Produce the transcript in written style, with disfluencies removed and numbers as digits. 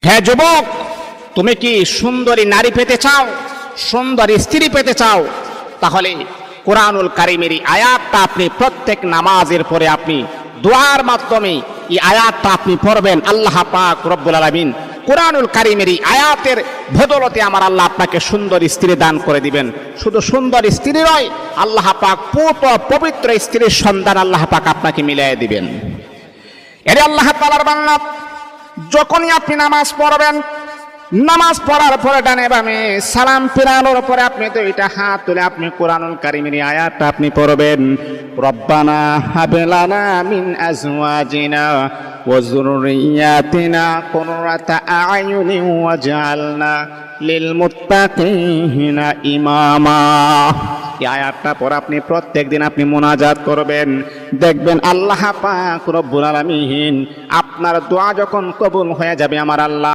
হ্যাঁ যুবক, তুমি কি সুন্দরী নারী পেতে চাও, সুন্দরী স্ত্রী পেতে চাও? তাহলে কোরআনুল কারীমের এই আয়াতটা আপনি প্রত্যেক নামাজের পরে আপনি দোয়ার মাধ্যমে এই আয়াতটা আপনি পড়বেন। আল্লাহ পাক রব্বুল আলামিন কোরআনুল কারীমের এই আয়াতের বদৌলতে আমার আল্লাহ আপনাকে সুন্দর স্ত্রী দান করে দিবেন। শুধু সুন্দর স্ত্রী নয়, আল্লাহ পাক পবিত্র স্ত্রীর সন্ধান আল্লাহ পাক আপনাকে মিলিয়ে দিবেন। এর আল্লাহ তাআলার বান্দা, যখনই আপনি নামাজ পড়বেন, নামাজ পড়ার পরে ডানে বামে সালাম ফিরানোর পরে আপনি তো এটা হাত তুলে আপনি কোরআনুল কারীমের আয়াতটা আপনি পড়বেন। রব্বানা হাব লানা মিন আজওয়াজিনা ওয়া যুররিয়াতিনা কুররাতা আ'য়ুনিন ওয়াজআলনা লিল মুত্তাকিনা ইমামা। এই আয়াতটা পরে আপনি প্রত্যেকদিন আপনি মুনাজাত করবেন। দেখবেন আল্লাহ পাক রব্বুল আলামিন আপনার দোয়া যখন কবুল হয়ে যাবে, আমার আল্লাহ